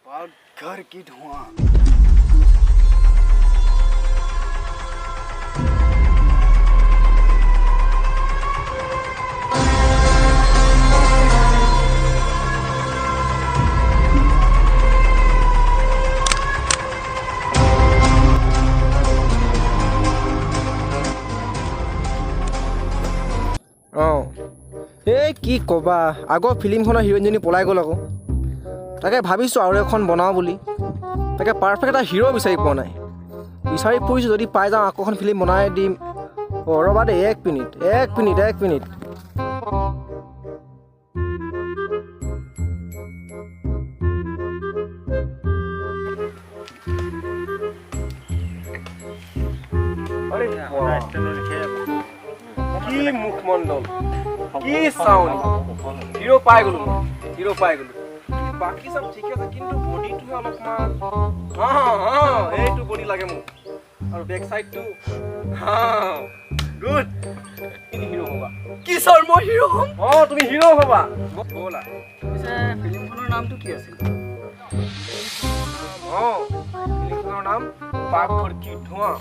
पाकघर की धुआं কি ক'বা আগৰ ফিল্মখনৰ হিৰোইনজনী পলাই গ'ল আকৌ তাকে ভাবিছোঁ আৰু এখন বনাওঁ বুলি তাকে পাৰফেক্ট এটা হিৰো বিচাৰি পোৱা নাই বিচাৰি ফুৰিছোঁ যদি পাই যাওঁ আকৌ এখন ফিল্ম বনাই দিম ৰ'বা দেই এক মিনিট কি মুখমণ্ডল কি চাউনি হিৰো পাই গ'লো বাকী চব ঠিকে আছে কিন্তু বডিটোহে অলপমান এইটো বডি লাগে মোক আৰু বেক চাইডটো গুড তুমি হিৰো হ'বা কি ছাৰ মই হিৰো হ'ম তুমি হিৰো হ'বা ব'লা পিছে ফিল্মখনৰ নামটো কি আছিল ফিল্মখনৰ নাম পাকঘৰ কি ধোঁৱা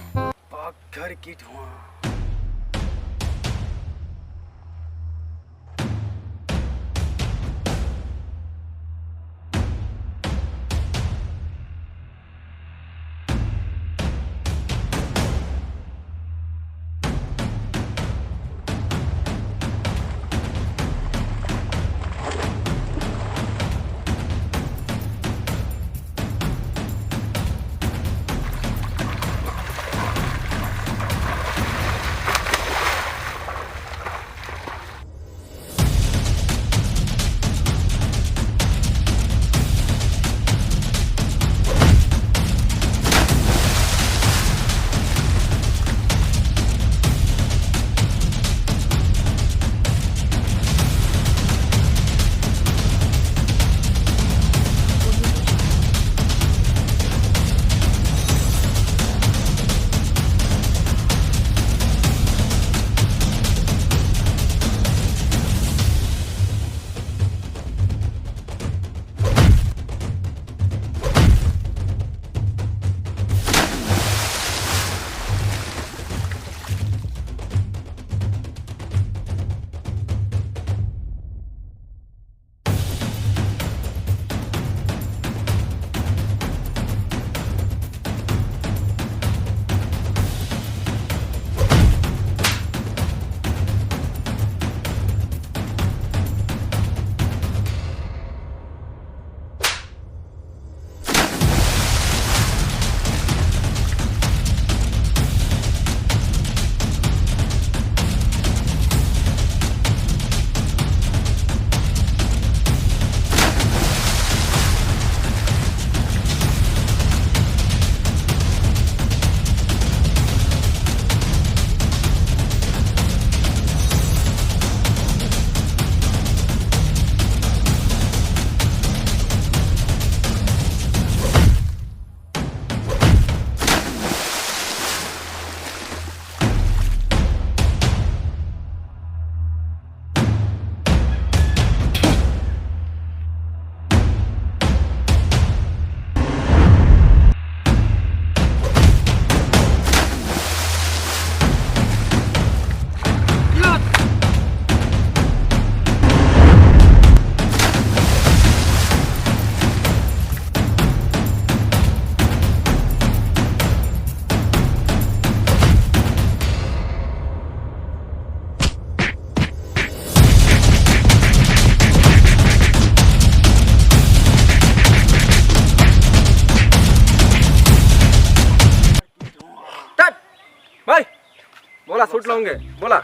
बोला शूट लाऊंगे बोला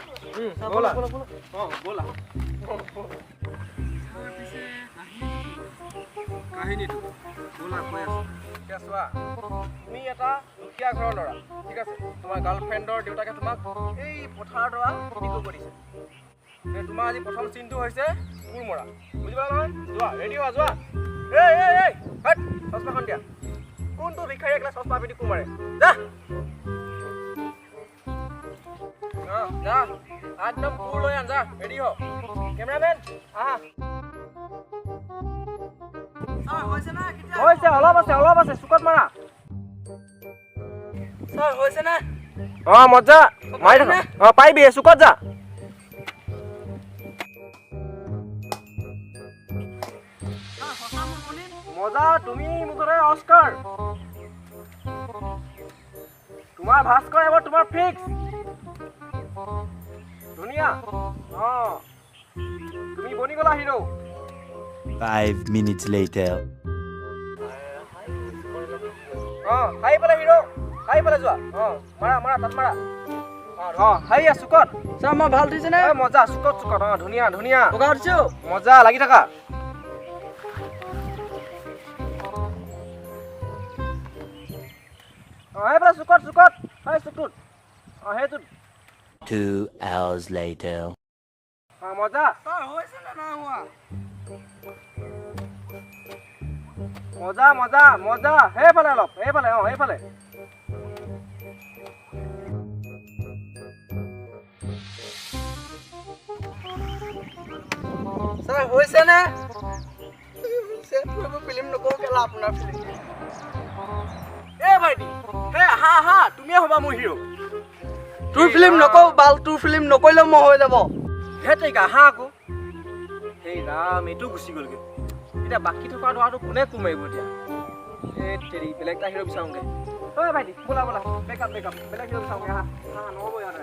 बोला बोला কাহিনীটো बोला কৈ আছো এতিয়া চোৱা তুমি এটা দুখীয়া ঘৰৰ ল'ৰা ঠিক আছে তোমাৰ গাৰ্লফ্ৰেণ্ডৰ দেউতাকে তোমাক এই পথাৰৰ পৰা নিকো কৰিছে তোমাৰ আজি প্ৰথম চিনটো হৈছে কুৰ মৰা বুজিবা নহয় যোৱা ৰেডি হোৱা যোৱা এই হট চশমাখন দিয়া কোনটো ভিখাৰী একলা চশমা পিন্ধি কুৰ মাৰে যা जा एकदम कूल हो जा रेडी हो कैमरामैन आ হৈছে অলপ আছে চুকত মাৰা স্যাৰ হইছে না মজা মাৰি থাকা পাৰিবি চুকত যা মজা তুমি মুঠতে অস্কাৰ তোমাৰ ভাস্কৰ এবাৰ তোমাৰ ফিক্স ধুনীয়া তুমি বনি গলা হিৰো 5 minutes later. হাই পেলাই হিৰো হাই পেলাই যোৱা মাৰা তাত মাৰা হাই চুকত স্যার মই ভাল দিছে না মজা চুকত ধুনীয়া বগা দিছো মজা লাগি থাকা হাই পেলাই চুকত হাই চুকত সেইটো 2 hours later. মজা স্যার হইছে না না হুয়া মজা সেইফালে অলপ সেইফালে স্যার হইছে না সে ফিল্ম নকো কেলা আপনার ফিল্ম ভাইটি হা তুমিয়ে হবা মোৰ হিৰো তোৰ ফিল্ম নকো বাল তোৰ ফিল্ম নকইলে মই হৈ যাব হেতেকা হা আকৌ সেই ৰাম এইটো গুচি গ'লগে এতিয়া বাকী থকা ধৰাটো কোনে কুমাৰিব এতিয়া তেৰি বেলেগ এটা হিৰো বিচাৰোঁগে ভাইটি বলা বেকআপ বেলেগ হিৰো বিচাৰোঁগে হা নহ'ব ইয়াত